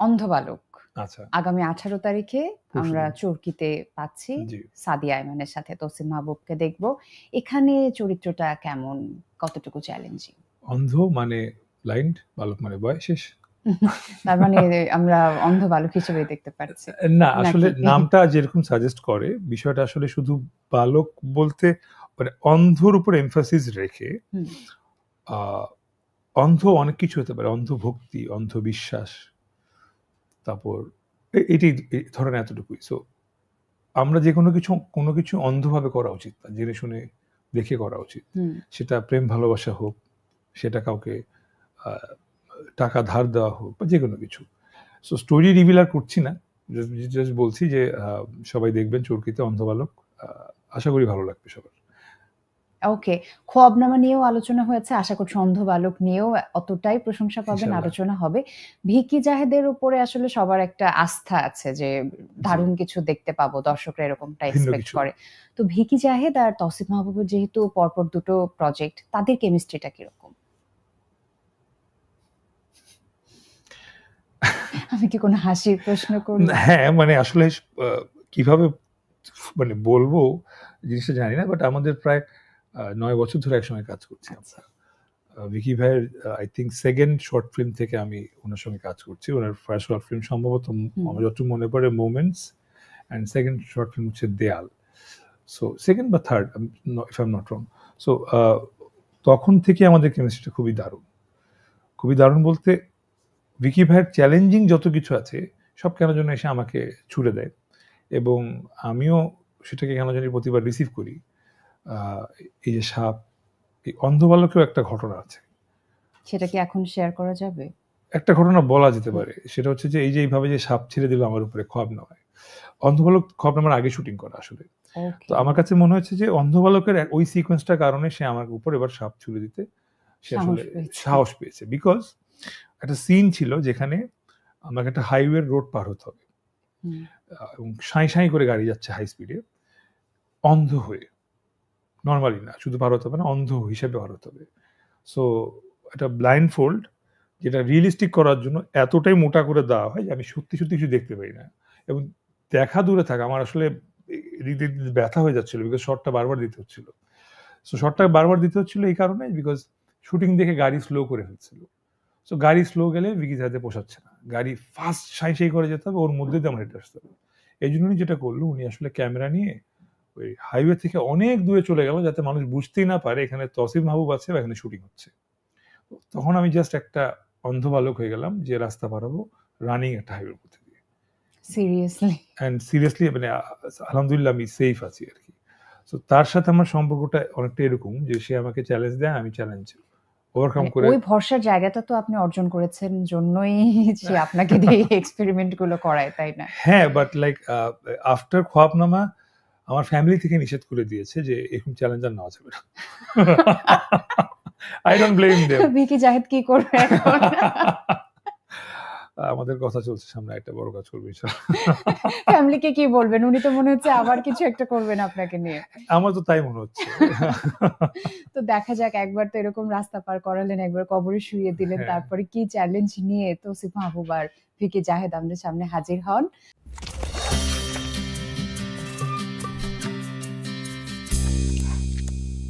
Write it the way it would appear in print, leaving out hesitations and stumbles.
অন্ধ বালক আচ্ছা আগামী 18 তারিখে আমরা পরশুদিন। চরকিতে পাচ্ছি জি সাদিয়া আইমানের সাথে তসলিম মাহবুবকে দেখব। এখানে চরিত্রটা কেমন, কতটুকু চ্যালেঞ্জিং? অন্ধ মানে ব্লাইন্ড, বালক মানে বয় শেষ। তার মানে আমরা অন্ধ বালক হিসেবে দেখতে পাচ্ছি না আসলে নাকি? নামটা যেরকম সাজেস্ট করে বিষয়টা আসলে শুধু বালক বলতে মানে অন্ধর উপর এমফাসিস রেখে হুম, আহ, অন্ধ অনেক কিছু হতে পারে, অন্ধ ভক্তি, অন্ধ বিশ্বাস, তারপর এটি ধরেন এতটুকুই। সো আমরা যে কোনো কিছু অন্ধভাবে করা উচিত না, জেনে শুনে দেখে করা উচিত। হুম। সেটা প্রেম ভালোবাসা হোক, সেটা কাউকে আহ, টাকা ধার দেওয়া হোক, বা যে কোনো কিছু। সো স্টোরি রিভিল আর করছি না, জাস্ট বলছি যে সবাই দেখবেন চরকিতে অন্ধ বালক। আশা করি ভালো লাগবে সবার। ওকে, খোয়াবনামা নিয়েও আলোচনা হয়েছে, আশা করছি অন্ধ বালক নিয়েও অতটাই প্রশংসা পাবেন, ইনশাল্লাহ। আলোচনা হবে। ভিকি জাহেদের উপরে আসলে সবার একটা আস্থা আছে যে দারুণ কিছু দেখতে পাবো, দর্শকরা এরকমটা ভিন্ন এক্সপেক্ট কিছু। করে। তো ভিকি জাহেদ আর তৌসিফ মাহবুবের যেহেতু পরপর দুটো প্রজেক্ট, তাদের কেমিস্ট্রিটা কিরকম? আমি কি কোনো হাসির প্রশ্ন করলাম? হ্যাঁ মানে আসলে কিভাবে মানে বলবো জিনিসটা জানি না, বাট আমাদের প্রায় 9 বছর ধরে একসঙ্গে কাজ করছি আমরা। ভিকি ভাইয়ের I think second short film থেকে আমি ওনার সঙ্গে কাজ করছি। ওনার ফার্স্ট শর্ট ফিল্ম সম্ভবত আমার যতটুকু মনে পড়ে moments, and second short film হচ্ছে দেয়াল। সো সেকেন্ড বা third if I am not wrong. So তখন থেকে আমাদের কেমিস্ট্রিটা খুবই দারুণ, খুবই দারুণ বলতে ভিকি ভাইয়ের চ্যালেঞ্জিং যত কিছু আছে সব কেন জন্য এসে আমাকে ছুড়ে দেয়, এবং আমিও সেটাকে কেন জানি প্রতিবার রিসিভ করি। এই যে সাপ, এই অন্ধ বালকেও একটা ঘটনা আছে। সেটা কি এখন শেয়ার করা যাবে? একটা ঘটনা বলা যেতে পারে, সেটা হচ্ছে যে এই যে এইভাবে যে সাপ ছেড়ে দিল আমার উপরে খোয়াবনামায়, অন্ধবালক খোয়াবনামার আগে শুটিং করা আসলে। তো ওকে, আমার কাছে মনে হচ্ছে যে অন্ধবালকের ওই সিকোয়েন্সটার কারণে সে আমার উপর এবার সাপ ছুড়ে দিতে সে আসলে সাহস পেয়েছে। বিকজ একটা সিন ছিল যেখানে আমাকে একটা হাইওয়ে রোড পার হতে হবে, এবং সাঁই সাঁই করে গাড়ি যাচ্ছে হাই স্পিডে, অন্ধ হয়ে, নর্মালি না, শুধু পার হতে হবে না, অন্ধ হিসেবে পার হতে হবে। সো একটা ব্লাইন্ড ফোল্ড যেটা রিয়েলিস্টিক করার জন্য এতটাই মোটা করে দেওয়া হয় যে আমি সত্যি সত্যি কিছু দেখতে পাই না, এবং দেখা দূরে থাকা আমার আসলে ব্যথা হয়ে যাচ্ছিল, বিকজ শর্টটা বারবার দিতে হচ্ছিল। সো শর্টটা বারবার দিতে হচ্ছিল এই কারণে বিকজ শুটিং দেখে গাড়ি স্লো করে ফেলছিল। সো গাড়ি স্লো গেলে ভিকি যাতে পোষাচ্ছে না, গাড়ি ফাস্ট সাই সাই করে যেতে হবে, ওর মধ্যে দিয়ে আমার হেঁটে আসতে হবে। এই জন্যই যেটা করলো, উনি আসলে ক্যামেরা নিয়ে ওই হাইওয়ে থেকে অনেক দূরে চলে গেল যাতে মানুষ বুঝতেই না পারে এখানে তসিফ মাহবুব আছে বা এখানে শুটিং হচ্ছে। তখন আমি জাস্ট একটা অন্ধ বালক হয়ে গেলাম যে রাস্তা পারাবো রানিং একটা হাইওয়ের মধ্যে দিয়ে। সিরিয়াসলি মানে আলহামদুলিল্লাহ আমি সেফ আছি আর কি। সো তার সাথে আমার সম্পর্কটা অনেকটা এরকম যে সে আমাকে চ্যালেঞ্জ দেয়, আমি চ্যালেঞ্জ ওভারকাম করে। ওই ভরসার জায়গাটা তো আপনি অর্জন করেছেন জন্যই সে আপনাকে দিয়ে এক্সপেরিমেন্ট গুলো করায়, তাই না? হ্যাঁ, বাট লাইক আফটার খোয়াবনামা আমার ফ্যামিলি থেকে নিষেধ করে দিয়েছে যে এরকম চ্যালেঞ্জ আর নেওয়া যাবে না। I don't blame them. Vicky Zahed কি করবে এখন? আমাদের কথা চলছে, সামনে একটা বড় কাজ করবে ইনশাআল্লাহ। ফ্যামিলিকে কি বলবেন? উনি তো মনে হচ্ছে আবার কিছু একটা করবেন আপনাকে নিয়ে। আমার তো তাই মনে হচ্ছে। তো দেখা যাক, একবার তো এরকম রাস্তা পার করালেন, একবার কবরে শুইয়ে দিলেন, হ্যাঁ। তারপরে কি চ্যালেঞ্জ নিয়ে তৌসিফ মাহবুব আর ভিকি জাহেদ আমাদের সামনে হাজির হন।